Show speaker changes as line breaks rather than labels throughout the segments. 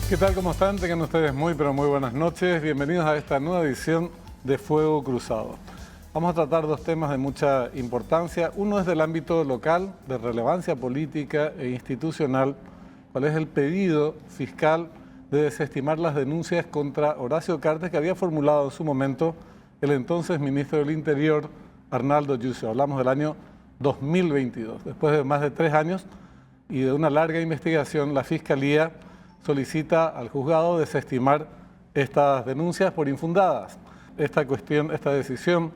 ¿Qué tal? ¿Cómo están? Tengan ustedes muy, pero muy buenas noches. Bienvenidos a esta nueva edición de Fuego Cruzado. Vamos a tratar dos temas de mucha importancia. Uno es del ámbito local, de relevancia política e institucional. ¿Cuál es el pedido fiscal de desestimar las denuncias contra Horacio Cartes que había formulado en su momento el entonces ministro del Interior, Arnaldo Yucio? Hablamos del año 2022. Después de más de 3 años y de una larga investigación, la Fiscalía solicita al juzgado desestimar estas denuncias por infundadas. Esta decisión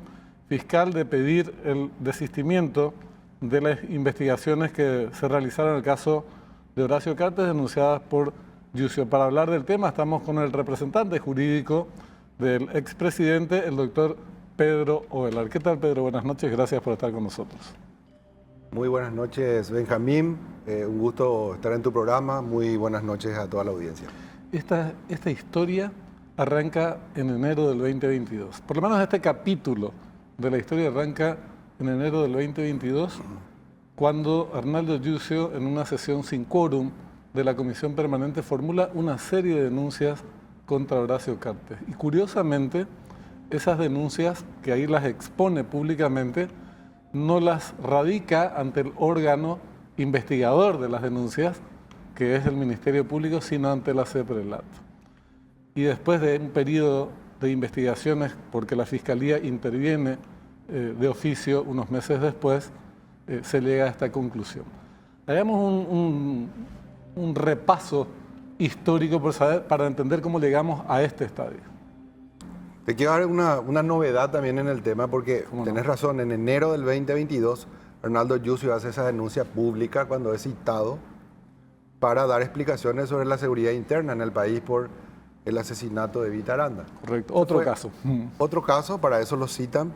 fiscal de pedir el desistimiento de las investigaciones que se realizaron en el caso de Horacio Cartes denunciadas por Yucio. Para hablar del tema estamos con el representante jurídico del expresidente, el doctor Pedro Ovelar. ¿Qué tal, Pedro? Buenas noches, gracias por estar con nosotros.
Muy buenas noches, Benjamín. Un gusto estar en tu programa. Muy buenas noches a toda la audiencia.
Esta historia arranca en enero del 2022. Por lo menos este capítulo de la historia arranca en enero del 2022, cuando Arnaldo Yucio, en una sesión sin quórum de la Comisión Permanente, formula una serie de denuncias contra Horacio Cartes. Y curiosamente, esas denuncias, que ahí las expone públicamente, no las radica ante el órgano investigador de las denuncias, que es el Ministerio Público, sino ante la CEPRELAT. Y después de un periodo de investigaciones, porque la Fiscalía interviene de oficio unos meses después, se llega a esta conclusión. Hagamos un repaso histórico para entender cómo llegamos a este estadio.
Te quiero dar una novedad también en el tema, porque tenés razón, en enero del 2022, Arnaldo Yucio hace esa denuncia pública cuando es citado para dar explicaciones sobre la seguridad interna en el país por el asesinato de Vita Aranda.
Correcto, otro caso.
Otro caso, para eso lo citan.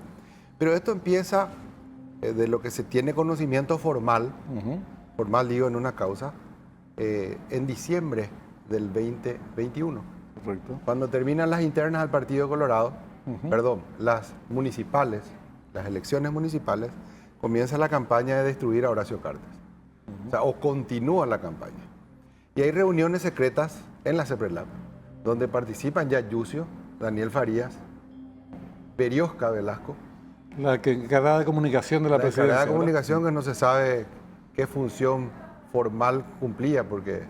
Pero esto empieza de lo que se tiene conocimiento formal, formal digo en una causa, en diciembre del 2021.
Correcto.
Cuando terminan las internas al Partido Colorado, las municipales, las elecciones municipales, comienza la campaña de destruir a Horacio Cartes. O continúa la campaña. Y hay reuniones secretas en la CEPRELAT, donde participan ya Yucio, Daniel Farías, Periosca Velasco.
La que encargada de comunicación de la presidencia. La encargada
de comunicación, que no se sabe qué función formal cumplía, porque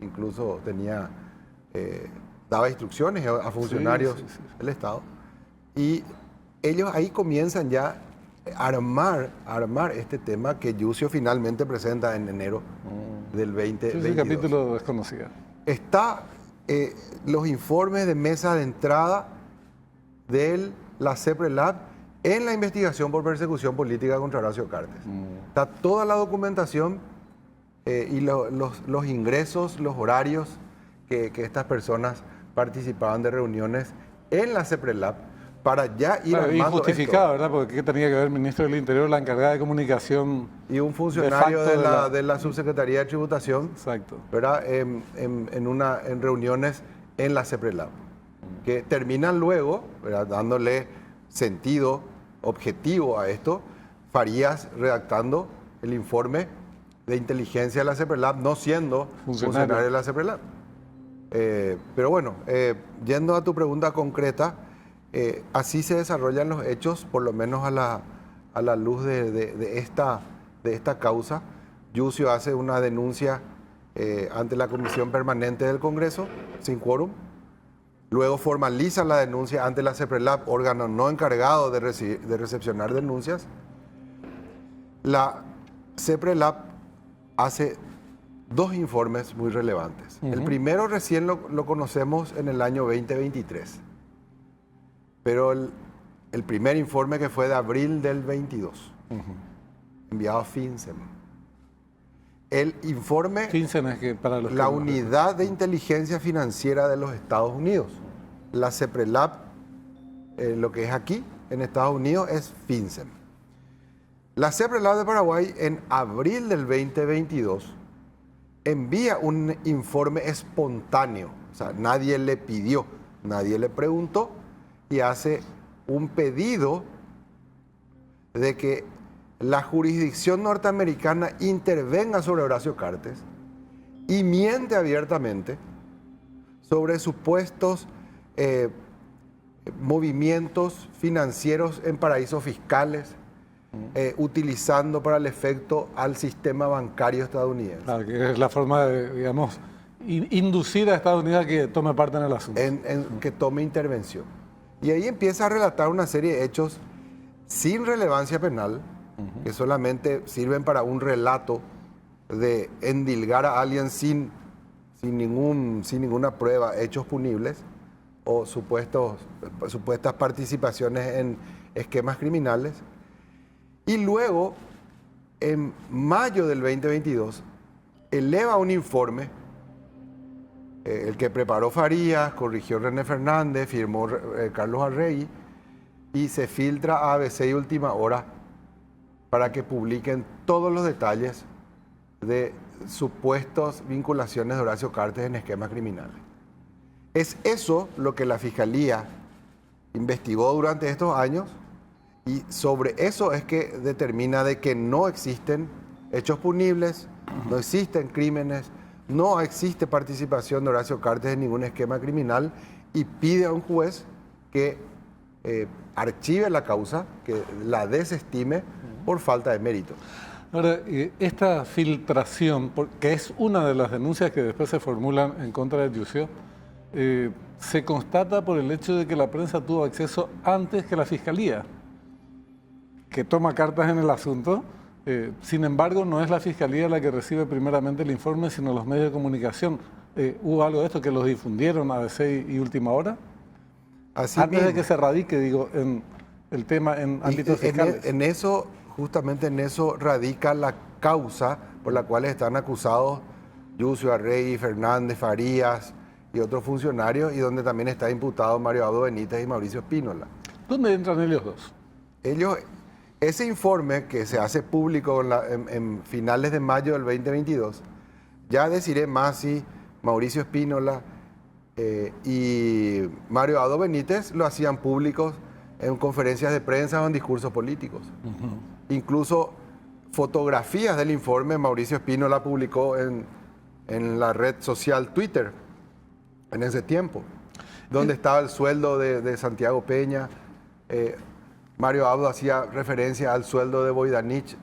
incluso tenía... daba instrucciones a funcionarios del Estado, y ellos ahí comienzan ya a armar este tema que Yucio finalmente presenta en enero del 2022.
Ese capítulo desconocía.
Está los informes de mesa de entrada de la CEPRELAT en la investigación por persecución política contra Horacio Cartes. Está toda la documentación y los ingresos, los horarios que estas personas participaban de reuniones en la CEPRELAT para ya ir armando
injustificado, ¿verdad? Porque ¿qué tenía que ver el ministro del Interior, la encargada de comunicación?
Y un funcionario de la Subsecretaría de Tributación.
Exacto.
¿Verdad? En reuniones en la CEPRELAT, que terminan luego, ¿verdad?, dándole sentido objetivo a esto, Farías redactando el informe de inteligencia de la CEPRELAT, no siendo funcionario de la CEPRELAT. Pero bueno, yendo a tu pregunta concreta, así se desarrollan los hechos, por lo menos a la luz de esta causa. Yucio hace una denuncia ante la Comisión Permanente del Congreso, sin quórum. Luego formaliza la denuncia ante la CEPRELAT, órgano no encargado de recepcionar denuncias. La CEPRELAT hace 2 informes muy relevantes. El primero recién lo conocemos en el año 2023, pero el primer informe, que fue de abril del 22, enviado a FinCEN. El informe,
FinCEN es que para los
la Unidad de Inteligencia Financiera de los Estados Unidos. La CEPRELAT, lo que es aquí en Estados Unidos, es FinCEN. La CEPRELAT de Paraguay, en abril del 2022, envía un informe espontáneo, o sea, nadie le pidió, nadie le preguntó, y hace un pedido de que la jurisdicción norteamericana intervenga sobre Horacio Cartes y miente abiertamente sobre supuestos movimientos financieros en paraísos fiscales, utilizando para el efecto al sistema bancario estadounidense.
Claro, que es la forma de, digamos, inducir a Estados Unidos a que tome parte en el asunto.
Que tome intervención. Y ahí empieza a relatar una serie de hechos sin relevancia penal, que solamente sirven para un relato de endilgar a alguien sin ninguna prueba, hechos punibles o supuestas participaciones en esquemas criminales. Y luego, en mayo del 2022, eleva un informe, el que preparó Farías, corrigió René Fernández, firmó Carlos Arregui, y se filtra a ABC y Última Hora para que publiquen todos los detalles de supuestas vinculaciones de Horacio Cartes en esquemas criminales. Es eso lo que la Fiscalía investigó durante estos años, y sobre eso es que determina de que no existen hechos punibles, no existen crímenes, no existe participación de Horacio Cartes en ningún esquema criminal, y pide a un juez que archive la causa, que la desestime por falta de mérito.
Ahora, esta filtración, que es una de las denuncias que después se formulan en contra de Yucio, se constata por el hecho de que la prensa tuvo acceso antes que la Fiscalía, que toma cartas en el asunto. Sin embargo, no es la Fiscalía la que recibe primeramente el informe, sino los medios de comunicación. ¿Hubo algo de esto que los difundieron ABC y Última Hora?
Así
antes
mismo,
de que se radique, digo, en el tema en ámbitos fiscales.
En eso, justamente en eso radica la causa por la cual están acusados Yucio, Arregui, Fernández, Farías y otros funcionarios, y donde también está imputado Mario Abdo Benítez y Mauricio Espínola.
¿Dónde entran ellos dos?
Ese informe que se hace público en finales de mayo del 2022, ya Desiré Masi, Mauricio Espínola y Mario Abdo Benítez lo hacían públicos en conferencias de prensa o en discursos políticos. Incluso fotografías del informe Mauricio Espínola publicó en la red social Twitter en ese tiempo, donde estaba el sueldo de Santiago Peña. Mario Abdo hacía referencia al sueldo de Boidanich,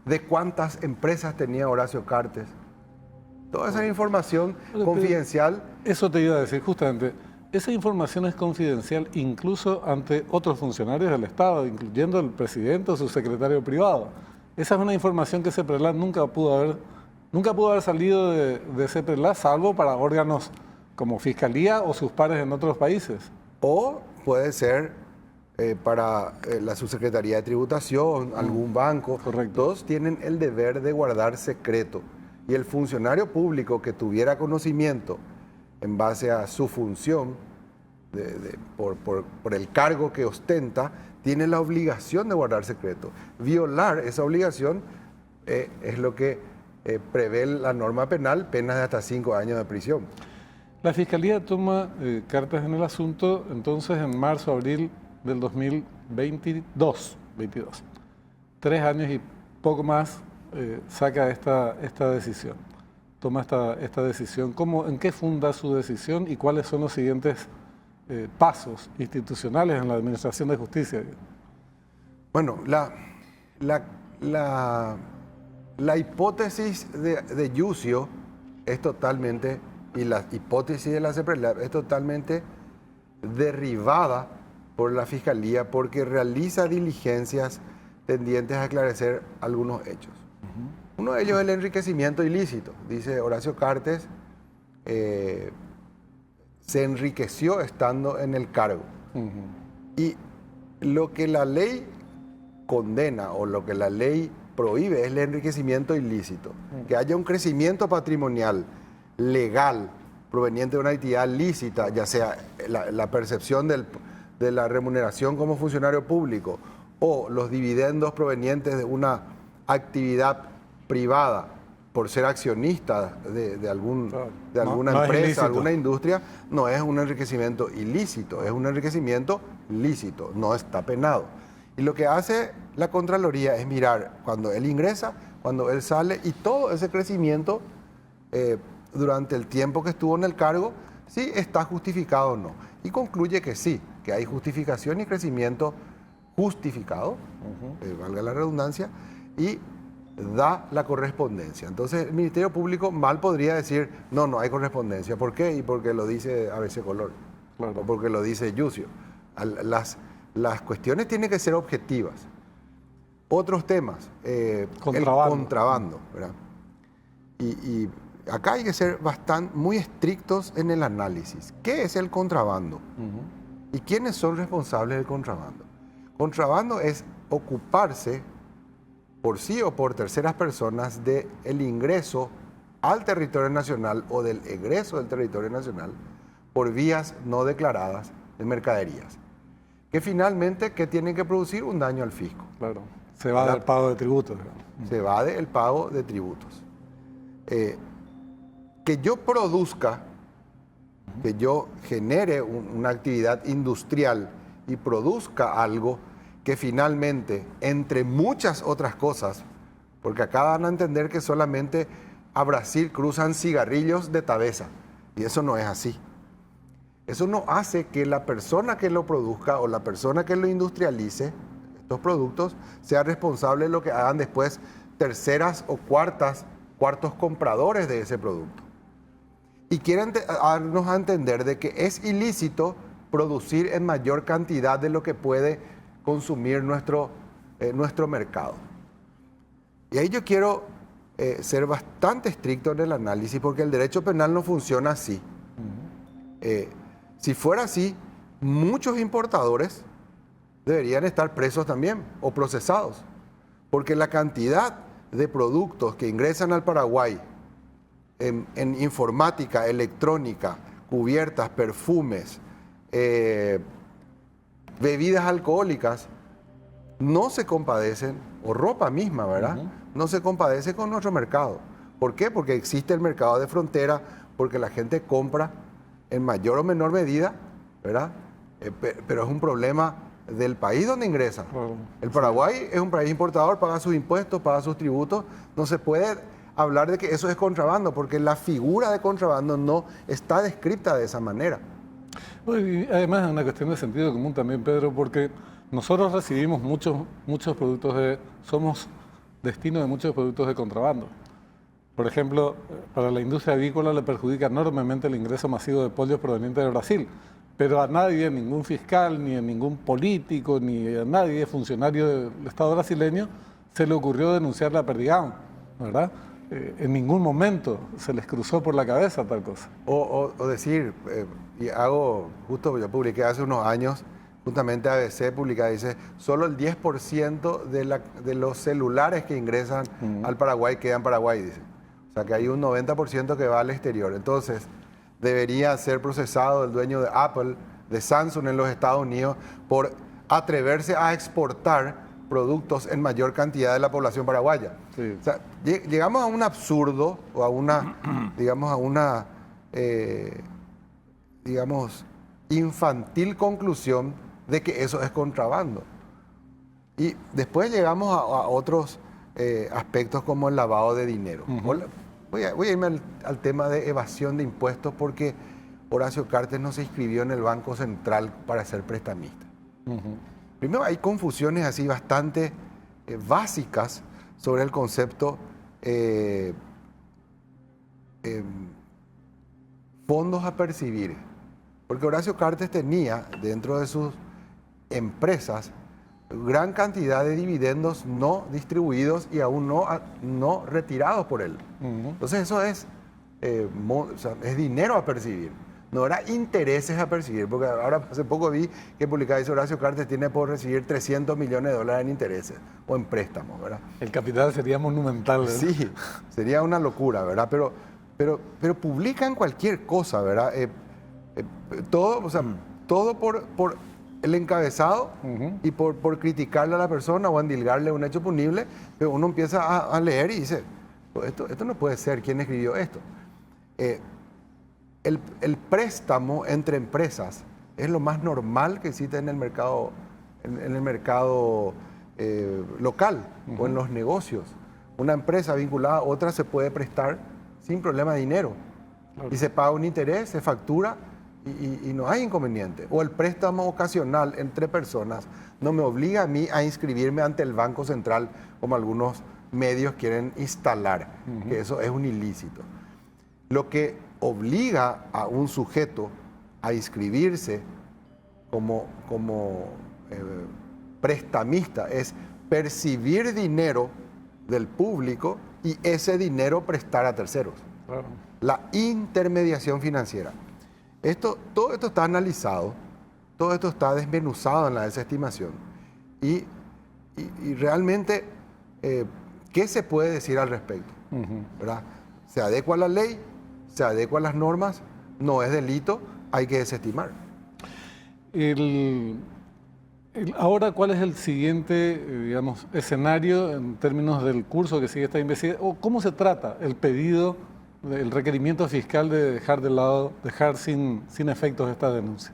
de cuántas empresas tenía Horacio Cartes. Toda esa información confidencial.
Eso te iba a decir justamente. Esa información es confidencial incluso ante otros funcionarios del Estado, incluyendo el presidente o su secretario privado. Esa es una información que CEPRELAT nunca pudo haber salido de CEPRELAT, salvo para órganos como Fiscalía o sus pares en otros países.
O puede ser para la Subsecretaría de Tributación, algún banco.
Correcto.
Todos tienen el deber de guardar secreto. Y el funcionario público que tuviera conocimiento en base a su función, por el cargo que ostenta, tiene la obligación de guardar secreto. Violar esa obligación es lo que prevé la norma penal, penas de hasta 5 años de prisión.
La Fiscalía toma cartas en el asunto entonces en marzo, abril del 2022. 3 años y poco más saca esta decisión. Toma esta decisión. ¿En qué funda su decisión y cuáles son los siguientes pasos institucionales en la Administración de Justicia?
Bueno, la hipótesis de Yucio es totalmente, y la hipótesis de la CEPRELAT es totalmente derribada por la Fiscalía, porque realiza diligencias tendientes a esclarecer algunos hechos. Uno de ellos es el enriquecimiento ilícito. Dice Horacio Cartes, se enriqueció estando en el cargo. Y lo que la ley condena o lo que la ley prohíbe es el enriquecimiento ilícito. Que haya un crecimiento patrimonial legal proveniente de una actividad lícita, ya sea la percepción de la remuneración como funcionario público o los dividendos provenientes de una actividad privada por ser accionista de alguna empresa, alguna industria, no es un enriquecimiento ilícito, es un enriquecimiento lícito, no está penado. Y lo que hace la Contraloría es mirar cuando él ingresa, cuando él sale, y todo ese crecimiento durante el tiempo que estuvo en el cargo si está justificado o no. Y concluye que sí, que hay justificación y crecimiento justificado, valga la redundancia, y da la correspondencia. Entonces el Ministerio Público mal podría decir, no, no hay correspondencia. ¿Por qué? Y porque lo dice ABC Color,
Claro.
o porque lo dice Yucio. Las cuestiones tienen que ser objetivas. Otros temas,
Contrabando.
el contrabando, ¿verdad? Y acá hay que ser muy estrictos en el análisis. ¿Qué es el contrabando? ¿Y quiénes son responsables del contrabando? Contrabando es ocuparse por sí o por terceras personas del ingreso al territorio nacional o del egreso del territorio nacional por vías no declaradas de mercaderías, que finalmente ¿qué tienen que producir? Un daño al fisco.
Claro. Se va del pago de tributos.
Se evade el pago de tributos. Que yo produzca, que yo genere una actividad industrial y produzca algo que finalmente, entre muchas otras cosas, porque acá van a entender que solamente a Brasil cruzan cigarrillos de Tabesa, y eso no es así. Eso no hace que la persona que lo produzca o la persona que lo industrialice, estos productos, sea responsable de lo que hagan después terceras o cuartos compradores de ese producto. Y quieren darnos a entender de que es ilícito producir en mayor cantidad de lo que puede consumir nuestro mercado. Y ahí yo quiero ser bastante estricto en el análisis porque el derecho penal no funciona así. Si fuera así, muchos importadores deberían estar presos también o procesados, porque la cantidad de productos que ingresan al Paraguay en informática, electrónica, cubiertas, perfumes, bebidas alcohólicas, no se compadecen, o ropa misma, ¿verdad? No se compadece con nuestro mercado. ¿Por qué? Porque existe el mercado de frontera, porque la gente compra en mayor o menor medida, ¿verdad? Pero es un problema del país donde ingresa. El Paraguay es un país importador, paga sus impuestos, paga sus tributos. No se puede hablar de que eso es contrabando, porque la figura de contrabando no está descrita de esa manera.
Y además es una cuestión de sentido común también, Pedro, porque nosotros recibimos muchos productos somos destino de muchos productos de contrabando. Por ejemplo, para la industria avícola le perjudica enormemente el ingreso masivo de pollos provenientes de Brasil, pero a nadie, ningún fiscal, ni a ningún político, ni a nadie, funcionario del Estado brasileño, se le ocurrió denunciar la Perdigão, ¿verdad? En ningún momento se les cruzó por la cabeza tal cosa.
O decir, justo yo publiqué hace unos años, justamente ABC publica, dice, solo el 10% de los celulares que ingresan al Paraguay quedan en Paraguay, dice. O sea que hay un 90% que va al exterior. Entonces, debería ser procesado el dueño de Apple, de Samsung en los Estados Unidos, por atreverse a exportar productos en mayor cantidad de la población paraguaya.
Sí.
O sea, llegamos a un absurdo o a una, infantil conclusión de que eso es contrabando. Y después llegamos a otros aspectos como el lavado de dinero. Voy a irme al tema de evasión de impuestos porque Horacio Cartes no se inscribió en el Banco Central para ser prestamista. Primero, hay confusiones así bastante básicas sobre el concepto fondos a percibir. Porque Horacio Cartes tenía dentro de sus empresas gran cantidad de dividendos no distribuidos y aún no retirados por él. Entonces eso es dinero a percibir. No era intereses a percibir, porque ahora hace poco vi que publicaba dice Horacio Cartes tiene por recibir $300 millones en intereses o en préstamos, ¿verdad? El
capital sería monumental, ¿verdad?
Sí, sería una locura, ¿verdad? Pero publican cualquier cosa, ¿verdad? Todo por el encabezado y por criticarle a la persona o endilgarle un hecho punible, pero uno empieza a leer y dice, esto no puede ser, ¿quién escribió esto? El préstamo entre empresas es lo más normal que existe en el mercado, local o en los negocios. Una empresa vinculada a otra se puede prestar sin problema de dinero.
Claro.
Y se paga un interés, se factura y no hay inconveniente. O el préstamo ocasional entre personas no me obliga a mí a inscribirme ante el Banco Central como algunos medios quieren instalar, que eso es un ilícito. Lo que obliga a un sujeto a inscribirse como prestamista es percibir dinero del público y ese dinero prestar a terceros.
Claro.
La intermediación financiera. Todo esto está analizado, todo esto está desmenuzado en la desestimación. Y realmente, ¿qué se puede decir al respecto? ¿Verdad? Se adecua a la ley, se adecua a las normas, no es delito, hay que desestimar.
Ahora, ¿cuál es el siguiente, digamos, escenario en términos del curso que sigue esta investigación? ¿O cómo se trata el pedido, el requerimiento fiscal de dejar sin efectos esta denuncia?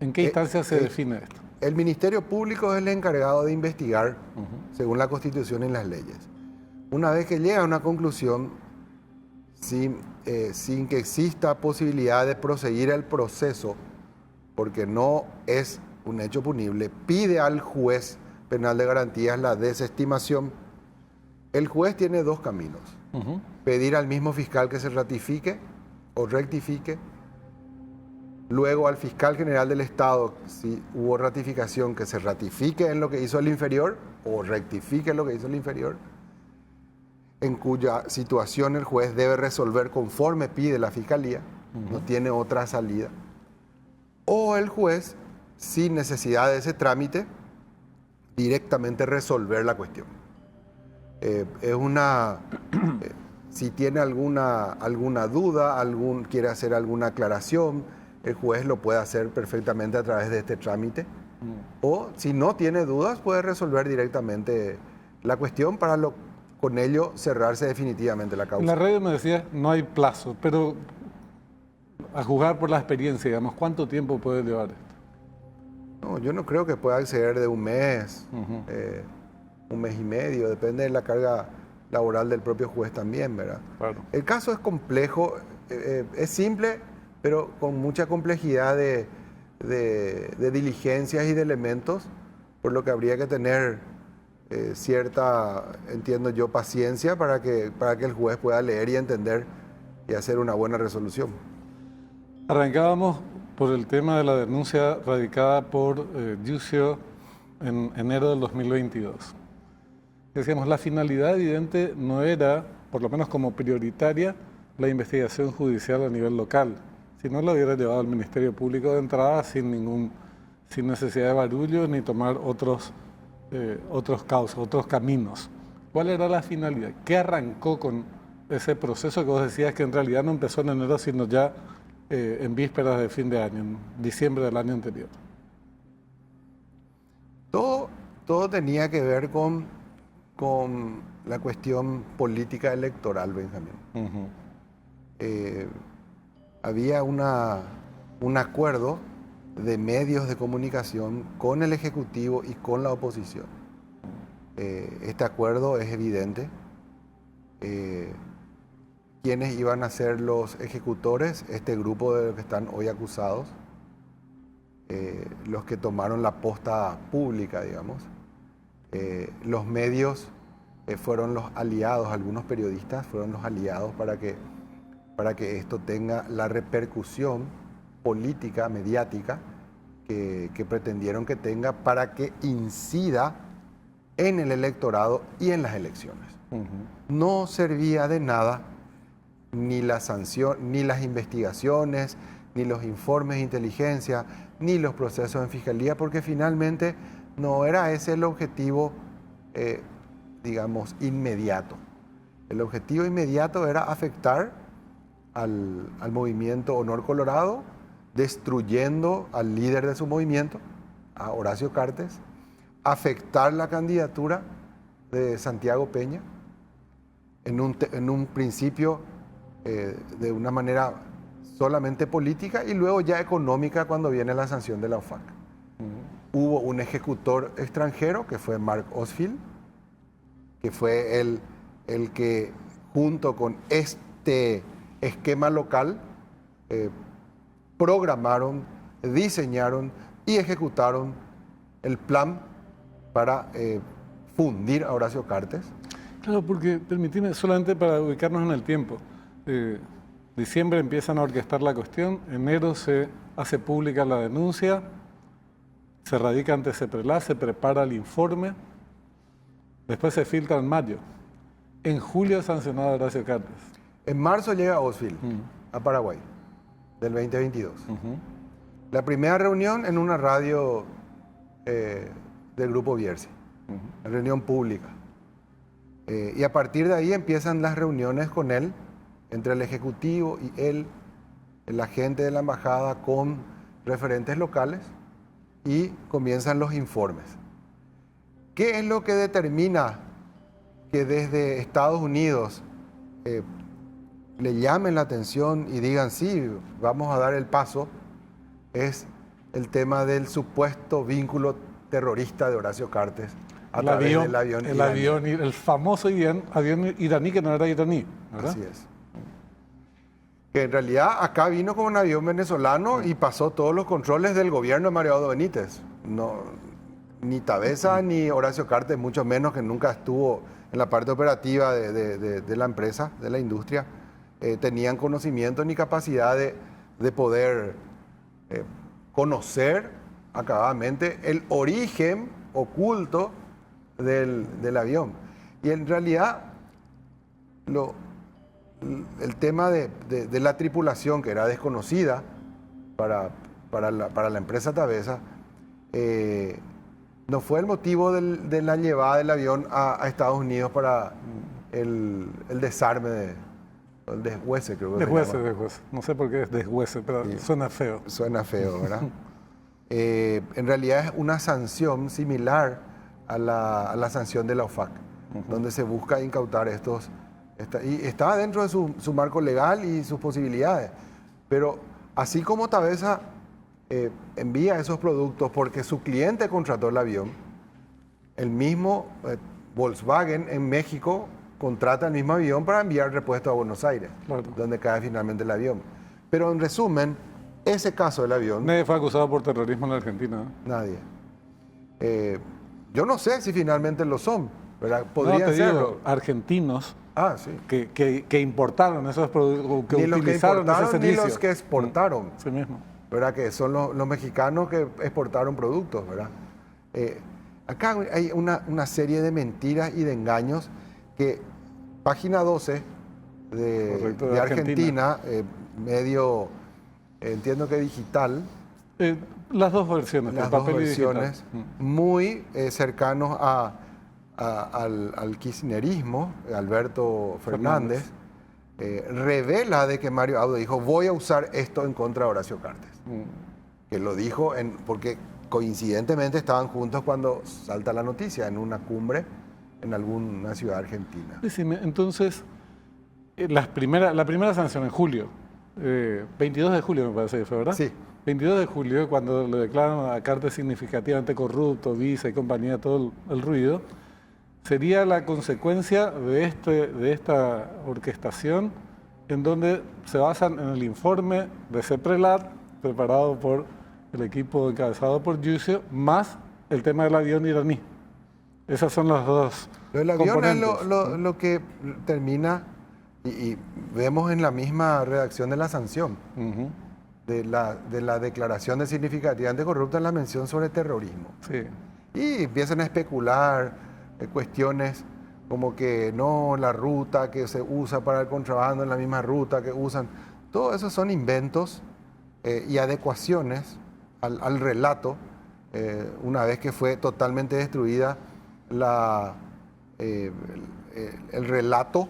¿En qué instancia se define esto?
El Ministerio Público es el encargado de investigar según la Constitución y las leyes. Una vez que llega a una conclusión, sin que exista posibilidad de proseguir el proceso, porque no es un hecho punible, pide al juez penal de garantías la desestimación. El juez tiene dos caminos. Pedir al mismo fiscal que se ratifique o rectifique. Luego al fiscal general del Estado, si hubo ratificación, que se ratifique en lo que hizo el inferior o rectifique en lo que hizo el inferior, en cuya situación el juez debe resolver conforme pide la fiscalía, no tiene otra salida. O el juez, sin necesidad de ese trámite, directamente resolver la cuestión. Si tiene alguna duda, quiere hacer alguna aclaración, el juez lo puede hacer perfectamente a través de este trámite. O si no tiene dudas, puede resolver directamente la cuestión para con ello cerrarse definitivamente la causa.
En la radio me decía, no hay plazo, pero a juzgar por la experiencia, digamos, ¿cuánto tiempo puede llevar esto?
No, yo no creo que pueda acceder de un mes y medio, depende de la carga laboral del propio juez también, ¿verdad?
Claro.
El caso es complejo, es simple, pero con mucha complejidad de diligencias y de elementos, por lo que habría que tener cierta, entiendo yo, paciencia para que el juez pueda leer y entender y hacer una buena resolución.
Arrancábamos por el tema de la denuncia radicada por Giusio en enero del 2022. Decíamos, la finalidad evidente no era, por lo menos como prioritaria, la investigación judicial a nivel local. Si no, lo hubiera llevado al Ministerio Público de entrada sin necesidad de barullo ni tomar otros cauces, otros caminos. ¿Cuál era la finalidad? ¿Qué arrancó con ese proceso que vos decías que en realidad no empezó en enero, sino ya en vísperas de fin de año, en diciembre del año anterior?
Todo tenía que ver con la cuestión política electoral, Benjamín. Había un acuerdo de medios de comunicación con el Ejecutivo y con la oposición. Este acuerdo es evidente. ¿Quiénes iban a ser los ejecutores? Este grupo de los que están hoy acusados, los que tomaron la posta pública, digamos. Los medios fueron los aliados, algunos periodistas fueron los aliados para que esto tenga la repercusión política, mediática, que pretendieron que tenga para que incida en el electorado y en las elecciones. No servía de nada ni la sanción, ni las investigaciones, ni los informes de inteligencia, ni los procesos en fiscalía, porque finalmente no era ese el objetivo, digamos, inmediato. El objetivo inmediato era afectar al movimiento Honor Colorado, destruyendo al líder de su movimiento, a Horacio Cartes, afectar la candidatura de Santiago Peña, en un principio de una manera solamente política y luego ya económica cuando viene la sanción de la OFAC. Hubo un ejecutor extranjero que fue Mark Osfield, que fue el que junto con este esquema local, programaron, diseñaron y ejecutaron el plan para fundir a Horacio Cartes.
Claro, porque permitime, solamente para ubicarnos en el tiempo, diciembre empiezan a orquestar la cuestión, enero se hace pública la denuncia, se radica ante CEPRELAT, se prepara el informe, después se filtra en mayo. En julio sancionado a Horacio Cartes.
En marzo llega Osfil a Paraguay, del 2022. La primera reunión en una radio del Grupo Bierzi, reunión pública. Y a partir de ahí empiezan las reuniones con él, entre el Ejecutivo y él, el agente de la embajada con referentes locales, y comienzan los informes. ¿Qué es lo que determina que desde Estados Unidos le llamen la atención y digan, sí, vamos a dar el paso? Es el tema del supuesto vínculo terrorista de Horacio Cartes a través del avión iraní.
El famoso avión iraní que no era iraní, ¿verdad?
Así es. Que en realidad acá vino con un avión venezolano y pasó todos los controles del gobierno de Mario Abdo Benítez. No, ni Tabesa ni Horacio Cartes, mucho menos, que nunca estuvo en la parte operativa de la empresa, de la industria, tenían conocimiento ni capacidad de poder conocer acabadamente el origen oculto del avión. Y en realidad el tema de la tripulación, que era desconocida para la empresa Tabesa, no fue el motivo de la llevada del avión a Estados Unidos para el desarme el deshuese, creo que
deshuese. No sé por qué es deshuese, pero sí, suena feo.
Suena feo, ¿verdad? En realidad es una sanción similar a la sanción de la OFAC, donde se busca incautar y está dentro de su marco legal y sus posibilidades. Pero así como Tabesa envía esos productos porque su cliente contrató el avión, el mismo Volkswagen en México contrata el mismo avión para enviar repuestos a Buenos Aires, claro, donde cae finalmente el avión. Pero en resumen, ese caso del avión...
Nadie fue acusado por terrorismo en la Argentina, ¿no?
Nadie. Yo no sé si finalmente lo son, ¿verdad? Podrían serlo.
Argentinos
sí,
que importaron esos productos, que
ni
utilizaron
los que
ese servicio.
Ni los que exportaron.
Sí mismo.
¿Verdad? Que son los mexicanos que exportaron productos, ¿verdad? Acá hay una serie de mentiras y de engaños que página 12 de Argentina, medio, entiendo que digital.
Las dos versiones,
las dos versiones, muy cercanos al kirchnerismo, Alberto Fernández. Revela de que Mario Abdo dijo, voy a usar esto en contra de Horacio Cartes. Que lo dijo porque coincidentemente estaban juntos cuando salta la noticia en una cumbre en alguna ciudad argentina.
Decime, entonces, la primera sanción en julio, 22 de julio me parece que fue, ¿verdad?
Sí.
22 de julio, cuando le declaran a Cartes significativamente corrupto, Visa y compañía, todo el ruido, sería la consecuencia de esta orquestación en donde se basan en el informe de CEPRELAT, preparado por el equipo encabezado por Yusio, más el tema del avión iraní. Esas son las dos
El avión es lo que termina, y vemos en la misma redacción de la sanción, de la declaración de significativamente corrupta en la mención sobre terrorismo.
Sí.
Y empiezan a especular cuestiones como que no, la ruta que se usa para el contrabando es la misma ruta que usan. Todo eso son inventos y adecuaciones al relato, una vez que fue totalmente destruida el relato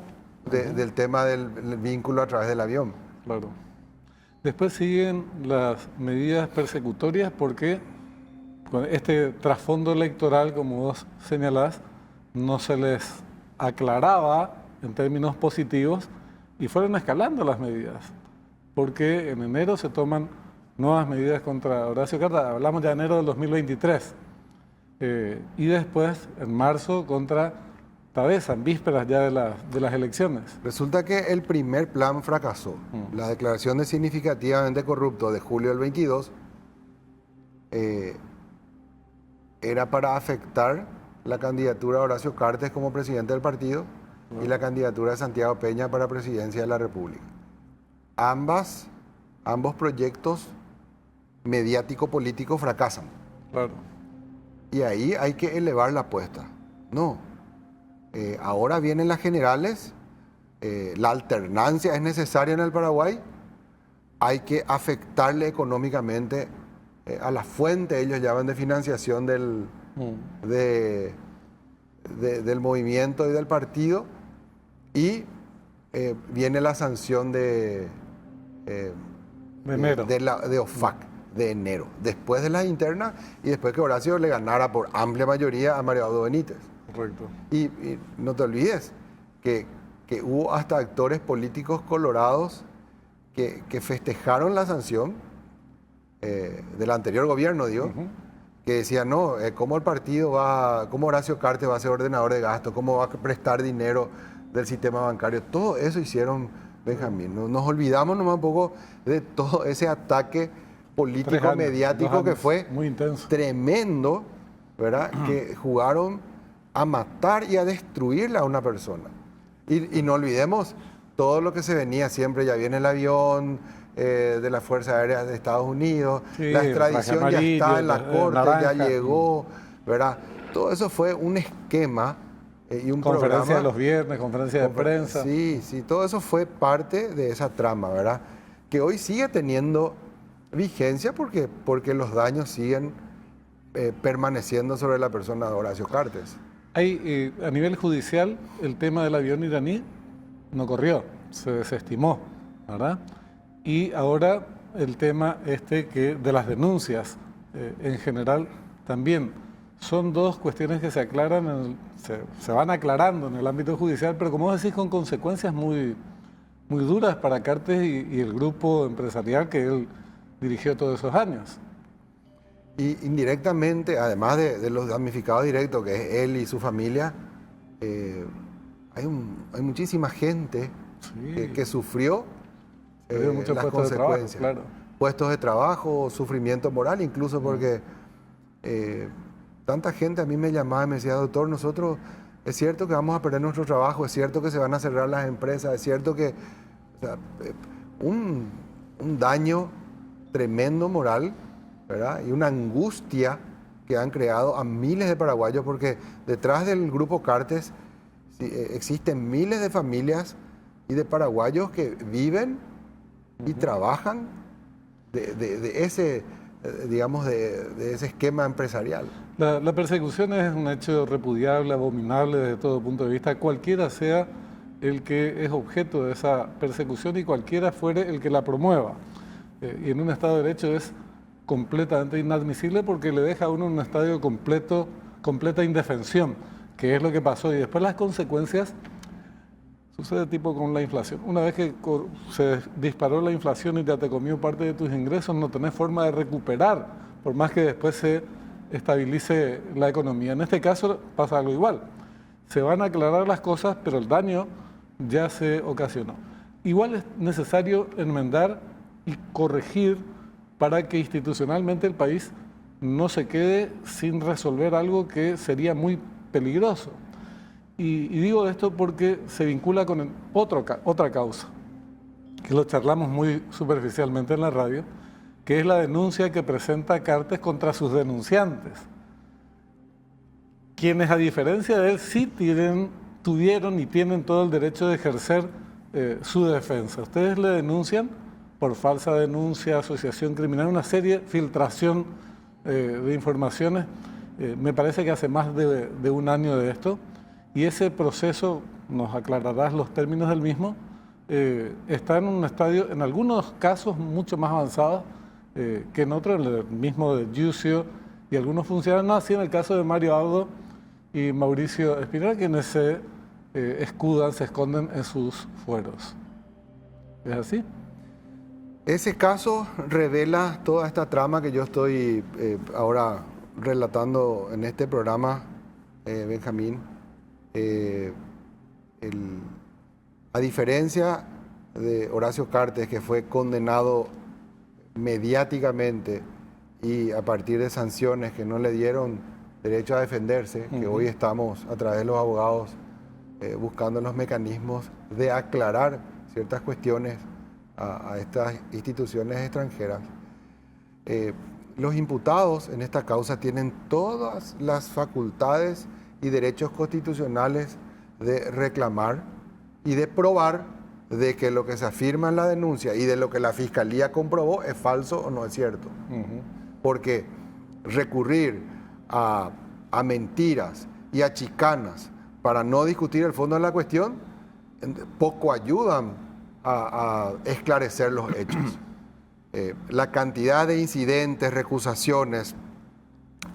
del tema del vínculo a través del avión.
Claro. Después siguen las medidas persecutorias porque con este trasfondo electoral, como vos señalás, no se les aclaraba en términos positivos y fueron escalando las medidas. Porque en enero se toman nuevas medidas contra Horacio Cartes, hablamos ya de enero del 2023, y después en marzo contra esta vez, en vísperas ya de las elecciones.
Resulta que el primer plan fracasó. La declaración de significativamente corrupto de julio del 22 era para afectar la candidatura de Horacio Cartes como presidente del partido y la candidatura de Santiago Peña para presidencia de la República. Ambos proyectos mediático-políticos fracasan.
Claro.
Y ahí hay que elevar la apuesta. No. Ahora vienen las generales, la alternancia es necesaria en el Paraguay, hay que afectarle económicamente a la fuente, ellos llaman de financiación del movimiento y del partido, y viene la sanción de
enero.
de OFAC de enero, después de las internas y después que Horacio le ganara por amplia mayoría a Mario Abdo Benítez.
Correcto.
Y no te olvides que hubo hasta actores políticos colorados que festejaron la sanción del anterior gobierno, digo, que decían, no, ¿cómo el partido cómo Horacio Cartes va a ser ordenador de gastos? ¿Cómo va a prestar dinero del sistema bancario? Todo eso hicieron, Benjamín. Nos olvidamos nomás un poco de todo ese ataque político mediático que fue
muy intenso,
tremendo, ¿verdad? Que jugaron a matar y a destruirle a una persona. Y no olvidemos todo lo que se venía siempre, ya viene el avión de las Fuerzas Aéreas de Estados Unidos,
sí,
la extradición ya está en la corte,
naranja,
ya llegó, ¿verdad? Todo eso fue un esquema y un
conferencia
programa.
de los viernes, conferencia de prensa.
Sí, todo eso fue parte de esa trama, ¿verdad? Que hoy sigue teniendo vigencia porque los daños siguen permaneciendo sobre la persona de Horacio Cartes.
Hay, a nivel judicial, el tema del avión iraní no corrió, se desestimó, ¿verdad? Y ahora el tema de las denuncias en general también son dos cuestiones que se aclaran, se van aclarando en el ámbito judicial, pero como vos decís, con consecuencias muy, muy duras para Cartes y el grupo empresarial que él dirigió todos esos años.
Y indirectamente, además de los damnificados directos, que es él y su familia, hay muchísima gente que sufrió las consecuencias.
Claro.
Puestos de trabajo, sufrimiento moral, incluso porque tanta gente a mí me llamaba y me decía, doctor, nosotros es cierto que vamos a perder nuestro trabajo, es cierto que se van a cerrar las empresas, es cierto que un daño tremendo moral, ¿verdad? Y una angustia que han creado a miles de paraguayos, porque detrás del grupo Cartes existen miles de familias y de paraguayos que viven y trabajan de ese, digamos, de ese esquema empresarial.
La persecución es un hecho repudiable, abominable desde todo punto de vista, cualquiera sea el que es objeto de esa persecución y cualquiera fuere el que la promueva. Y en un Estado de Derecho es completamente inadmisible porque le deja a uno en un estadio completa indefensión, que es lo que pasó. Y después las consecuencias sucede tipo con la inflación. Una vez que se disparó la inflación y ya te comió parte de tus ingresos, no tenés forma de recuperar, por más que después se estabilice la economía. En este caso pasa algo igual. Se van a aclarar las cosas, pero el daño ya se ocasionó. Igual es necesario enmendar y corregir para que institucionalmente el país no se quede sin resolver algo que sería muy peligroso. Y digo esto porque se vincula con otra causa, que lo charlamos muy superficialmente en la radio, que es la denuncia que presenta Cartes contra sus denunciantes, quienes a diferencia de él sí tuvieron y tienen todo el derecho de ejercer su defensa. Ustedes le denuncian por falsa denuncia, asociación criminal, una serie, filtración de informaciones. Me parece que hace más de un año de esto, y ese proceso, nos aclararás los términos del mismo, está en un estadio, en algunos casos, mucho más avanzado que en otros, el mismo de Giusio y algunos funcionarios, no así en el caso de Mario Abdo y Mauricio Espinel, quienes se esconden en sus fueros. ¿Es así?
Ese caso revela toda esta trama que yo estoy ahora relatando en este programa, Benjamín, eh, a diferencia de Horacio Cartes, que fue condenado mediáticamente y a partir de sanciones que no le dieron derecho a defenderse, que hoy estamos a través de los abogados buscando los mecanismos de aclarar ciertas cuestiones a estas instituciones extranjeras. Los imputados en esta causa tienen todas las facultades y derechos constitucionales de reclamar y de probar de que lo que se afirma en la denuncia y de lo que la Fiscalía comprobó es falso o no es cierto. Porque recurrir a mentiras y a chicanas para no discutir el fondo de la cuestión poco ayudan a esclarecer los hechos. La cantidad de incidentes, recusaciones,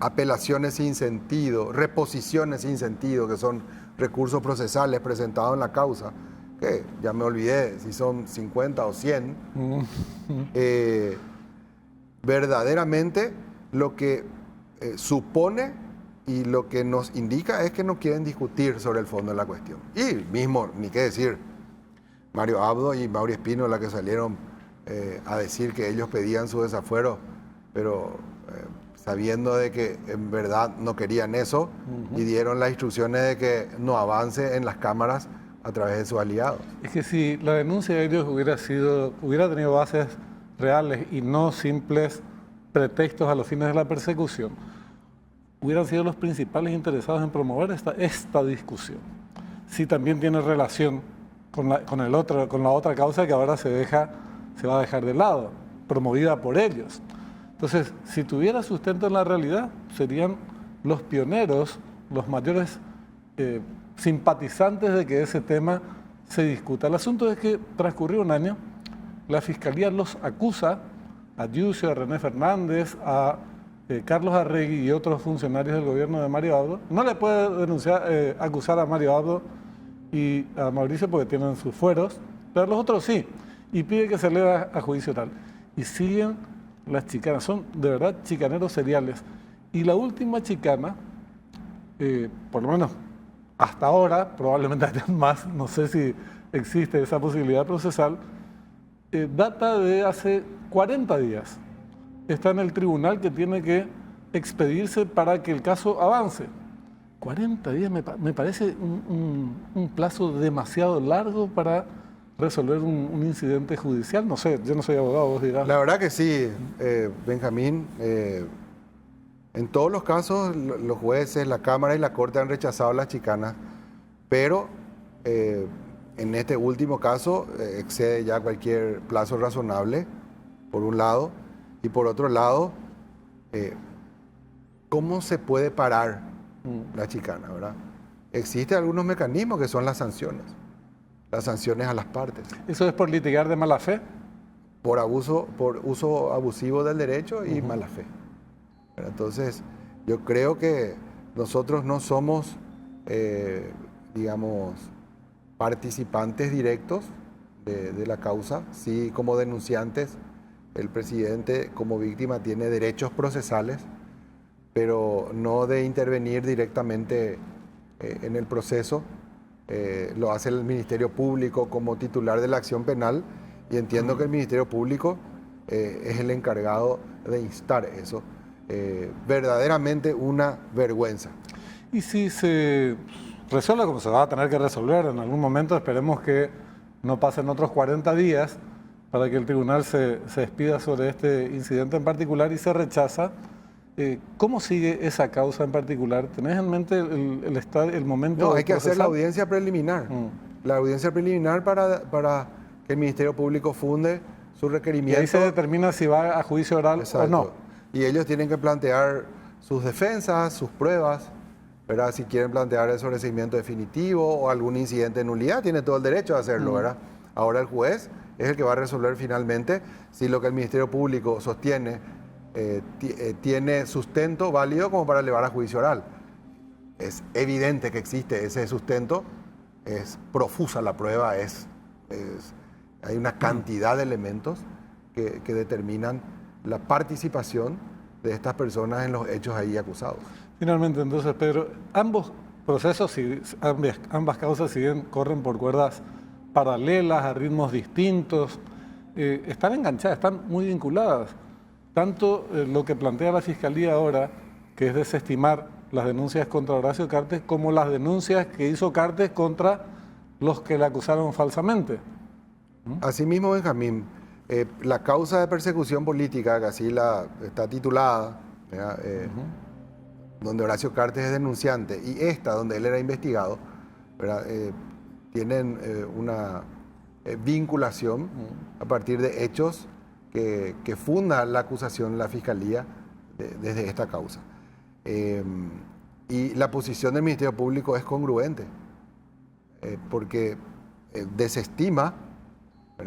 apelaciones sin sentido, reposiciones sin sentido, que son recursos procesales presentados en la causa, que ya me olvidé si son 50 o 100, verdaderamente lo que supone y lo que nos indica es que no quieren discutir sobre el fondo de la cuestión. Y mismo, ni qué decir, Mario Abdo y Mauri Espínola, que salieron a decir que ellos pedían su desafuero, pero sabiendo de que en verdad no querían eso, y dieron las instrucciones de que no avance en las cámaras a través de sus aliados.
Es que si la denuncia de ellos hubiera tenido bases reales y no simples pretextos a los fines de la persecución, hubieran sido los principales interesados en promover esta discusión. Sí, también tiene relación con la otra causa que ahora se va a dejar de lado, promovida por ellos. Entonces, si tuviera sustento en la realidad, serían los pioneros, los mayores simpatizantes de que ese tema se discuta. El asunto es que transcurrió un año, la Fiscalía los acusa a Giusio, a René Fernández, a Carlos Arregui y otros funcionarios del gobierno de Mario Abdo. No le puede acusar a Mario Abdo y a Mauricio porque tienen sus fueros, pero los otros sí, y pide que se eleve a juicio tal. Y siguen las chicanas, son de verdad chicaneros seriales. Y la última chicana, por lo menos hasta ahora, probablemente haya más, no sé si existe esa posibilidad procesal, data de hace 40 días. Está en el tribunal que tiene que expedirse para que el caso avance. 40 días me parece un plazo demasiado largo para resolver un incidente judicial. No sé, yo no soy abogado, vos dirás.
La verdad que sí, Benjamín. En todos los casos, los jueces, la Cámara y la Corte han rechazado las chicanas, pero en este último caso excede ya cualquier plazo razonable, por un lado, y por otro lado, ¿cómo se puede parar la chicana, verdad? Existen algunos mecanismos que son las sanciones a las partes.
¿Eso es por litigar de mala fe?
Por uso abusivo del derecho y mala fe. Entonces, yo creo que nosotros no somos, digamos, participantes directos de la causa. Sí, como denunciantes, el presidente como víctima tiene derechos procesales, pero no de intervenir directamente en el proceso. Lo hace el Ministerio Público como titular de la acción penal, y entiendo que el Ministerio Público es el encargado de instar eso. Verdaderamente una vergüenza.
Y si se resuelve como se va a tener que resolver en algún momento, esperemos que no pasen otros 40 días para que el tribunal se despida sobre este incidente en particular y se rechaza. ¿Cómo sigue esa causa en particular? ¿Tenés en mente el momento?
No, hay que hacer la audiencia preliminar. La audiencia preliminar para que el Ministerio Público funde su requerimiento.
Y ahí se determina si va a juicio oral. Exacto. O no.
Y ellos tienen que plantear sus defensas, sus pruebas, ¿verdad? Si quieren plantear el sobreseimiento definitivo o algún incidente de nulidad, tiene todo el derecho a hacerlo, ¿verdad? Ahora el juez es el que va a resolver finalmente si lo que el Ministerio Público sostiene tiene sustento válido como para elevar a juicio oral. Es evidente que existe ese sustento, es profusa la prueba, hay una cantidad de elementos que determinan la participación de estas personas en los hechos ahí acusados.
Finalmente, entonces, Pedro, ambos procesos, si ambas causas, si bien corren por cuerdas paralelas, a ritmos distintos, están enganchadas, están muy vinculadas. Tanto lo que plantea la Fiscalía ahora, que es desestimar las denuncias contra Horacio Cartes, como las denuncias que hizo Cartes contra los que le acusaron falsamente.
Asimismo, Benjamín, la causa de persecución política, que así está titulada, donde Horacio Cartes es denunciante, y esta, donde él era investigado, tienen una vinculación a partir de hechos que funda la acusación la Fiscalía desde esta causa. Y la posición del Ministerio Público es congruente, porque desestima,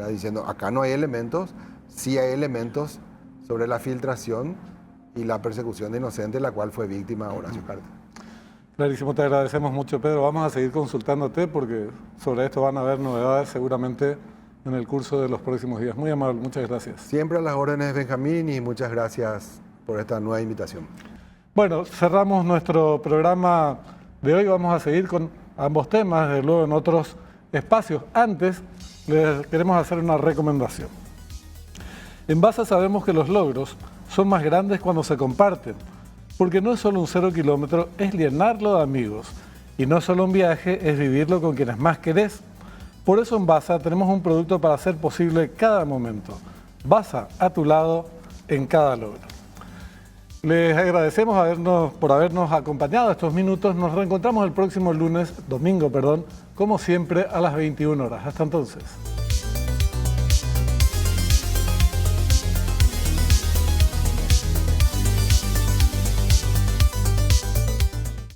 diciendo acá no hay elementos, sí hay elementos sobre la filtración y la persecución de inocentes, la cual fue víctima Horacio Cartes.
Clarísimo, te agradecemos mucho, Pedro. Vamos a seguir consultándote porque sobre esto van a haber novedades seguramente en el curso de los próximos días. Muy amable, muchas gracias.
Siempre a las órdenes, Benjamín, y muchas gracias por esta nueva invitación.
Bueno, cerramos nuestro programa de hoy. Vamos a seguir con ambos temas, desde luego en otros espacios. Antes, les queremos hacer una recomendación. En Basa sabemos que los logros son más grandes cuando se comparten, porque no es solo un 0 kilómetro, es llenarlo de amigos. Y no es solo un viaje, es vivirlo con quienes más querés. Por eso en Basa tenemos un producto para hacer posible cada momento. Basa a tu lado en cada logro. Les agradecemos por habernos acompañado estos minutos. Nos reencontramos el próximo domingo, como siempre, a las 21 horas. Hasta entonces.